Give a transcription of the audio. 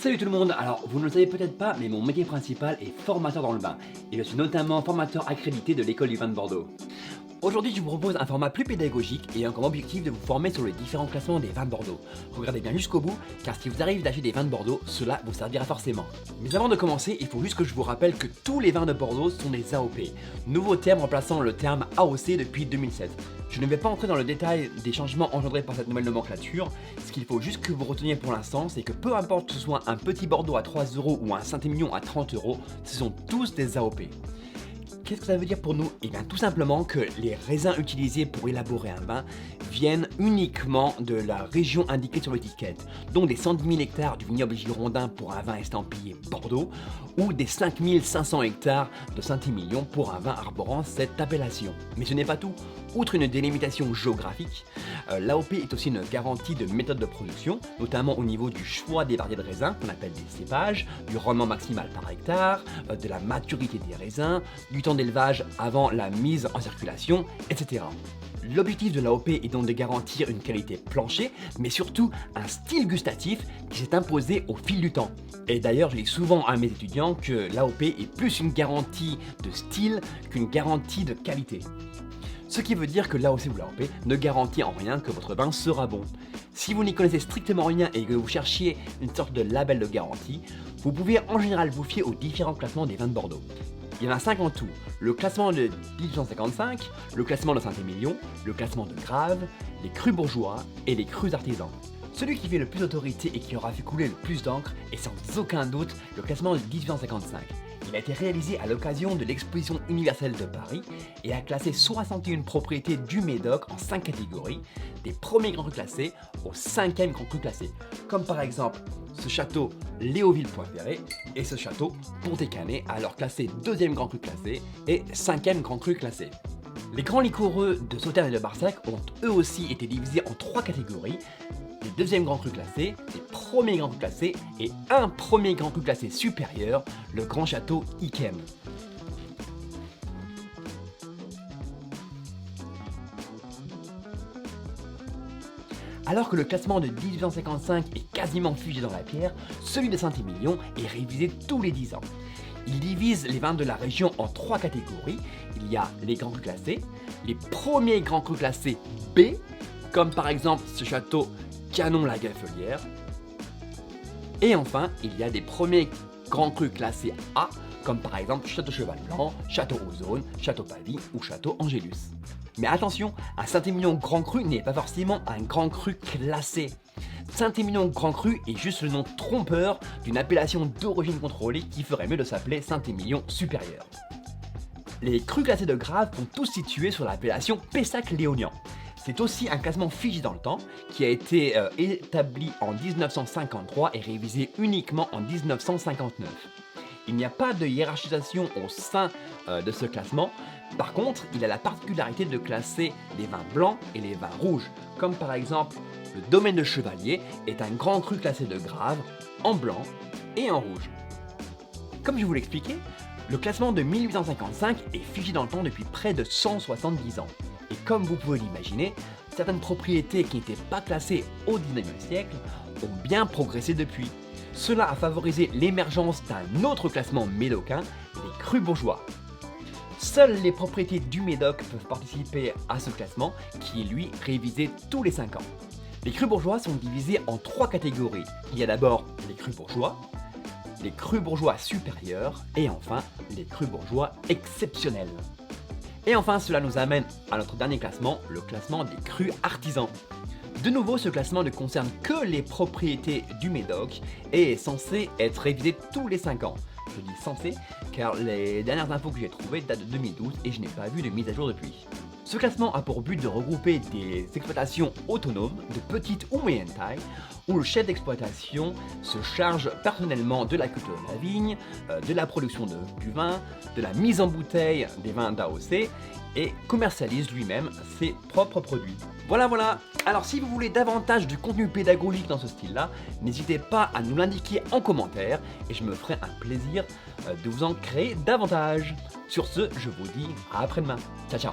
Salut tout le monde, alors vous ne le savez peut-être pas, mais mon métier principal est formateur dans le vin, et je suis notamment formateur accrédité de l'école du vin de Bordeaux. Aujourd'hui je vous propose un format plus pédagogique et comme objectif de vous former sur les différents classements des vins de Bordeaux. Regardez bien jusqu'au bout, car si vous arrive d'acheter des vins de Bordeaux, cela vous servira forcément. Mais avant de commencer, il faut juste que je vous rappelle que tous les vins de Bordeaux sont des AOP, nouveau terme remplaçant le terme AOC depuis 2007. Je ne vais pas entrer dans le détail des changements engendrés par cette nouvelle nomenclature. Ce qu'il faut juste que vous reteniez pour l'instant, c'est que peu importe que ce soit un petit Bordeaux à 3 € ou un Saint-Émilion à 30 €, ce sont tous des AOP. Qu'est-ce que ça veut dire pour nous? Eh bien tout simplement que les raisins utilisés pour élaborer un vin viennent uniquement de la région indiquée sur l'étiquette, donc des 110 000 hectares du vignoble girondin pour un vin estampillé Bordeaux, ou des 5 500 hectares de Saint-Émilion pour un vin arborant cette appellation. Mais ce n'est pas tout. Outre une délimitation géographique, l'AOP est aussi une garantie de méthode de production, notamment au niveau du choix des variétés de raisins, qu'on appelle des cépages, du rendement maximal par hectare, de la maturité des raisins, du temps d'élevage avant la mise en circulation, etc. L'objectif de l'AOP est donc de garantir une qualité plancher, mais surtout un style gustatif qui s'est imposé au fil du temps. Et d'ailleurs, je dis souvent à mes étudiants que l'AOP est plus une garantie de style qu'une garantie de qualité. Ce qui veut dire que l'AOC ou l'AOP ne garantit en rien que votre vin sera bon. Si vous n'y connaissez strictement rien et que vous cherchiez une sorte de label de garantie, vous pouvez en général vous fier aux différents classements des vins de Bordeaux. Il y en a 5 en tout: le classement de 1855, le classement de Saint-Émilion, le classement de Graves, les crus bourgeois et les crus artisans. Celui qui fait le plus d'autorité et qui aura fait couler le plus d'encre est sans aucun doute le classement de 1855. Il a été réalisé à l'occasion de l'exposition universelle de Paris et a classé 61 propriétés du Médoc en 5 catégories, des premiers grands crus classés au 5e grand cru classé, comme par exemple ce château Léoville-Pointferré et ce château Pontet-Canet, alors classé 2e grand cru classé et 5e grand cru classé. Les grands liquoreux de Sauternes et de Barsac ont eux aussi été divisés en 3 catégories: les 2e grands crus classés, les premiers grands crus classés et un premier grand cru classé supérieur, le Grand Château Yquem. Alors que le classement de 1855 est quasiment figé dans la pierre, celui de Saint-Émilion est révisé tous les 10 ans. Il divise les vins de la région en 3 catégories. Il y a les grands crus classés, les premiers grands crus classés B, comme par exemple ce château Canon-la-Gaffelière. Et enfin, il y a des premiers grands crus classés A, comme par exemple Château Cheval Blanc, Château Ozone, Château Pavie ou Château Angélus. Mais attention, un Saint-Émilion Grand Cru n'est pas forcément un Grand Cru classé. Saint-Émilion Grand Cru est juste le nom trompeur d'une appellation d'origine contrôlée qui ferait mieux de s'appeler Saint-Émilion Supérieur. Les crus classés de Graves sont tous situés sur l'appellation Pessac-Léognan. C'est aussi un classement figé dans le temps qui a été établi en 1953 et révisé uniquement en 1959. Il n'y a pas de hiérarchisation au sein de ce classement. Par contre, il a la particularité de classer les vins blancs et les vins rouges, comme par exemple le domaine de Chevalier est un grand cru classé de Graves en blanc et en rouge. Comme je vous l'expliquais, le classement de 1855 est figé dans le temps depuis près de 170 ans. Et comme vous pouvez l'imaginer, certaines propriétés qui n'étaient pas classées au 19e siècle ont bien progressé depuis. Cela a favorisé l'émergence d'un autre classement médocain, les crus bourgeois. Seules les propriétés du Médoc peuvent participer à ce classement, qui est lui révisé tous les 5 ans. Les crus bourgeois sont divisés en 3 catégories. Il y a d'abord les crus bourgeois supérieurs et enfin les crus bourgeois exceptionnels. Et enfin, cela nous amène à notre dernier classement, le classement des crus artisans. De nouveau, ce classement ne concerne que les propriétés du Médoc et est censé être révisé tous les 5 ans. Je dis censé car les dernières infos que j'ai trouvées datent de 2012 et je n'ai pas vu de mise à jour depuis. Ce classement a pour but de regrouper des exploitations autonomes de petite ou moyenne taille où le chef d'exploitation se charge personnellement de la culture de la vigne, de la production du vin, de la mise en bouteille des vins d'AOC et commercialise lui-même ses propres produits. Voilà. Alors si vous voulez davantage de contenu pédagogique dans ce style-là, n'hésitez pas à nous l'indiquer en commentaire et je me ferai un plaisir de vous en créer davantage. Sur ce, je vous dis à après-demain. Ciao.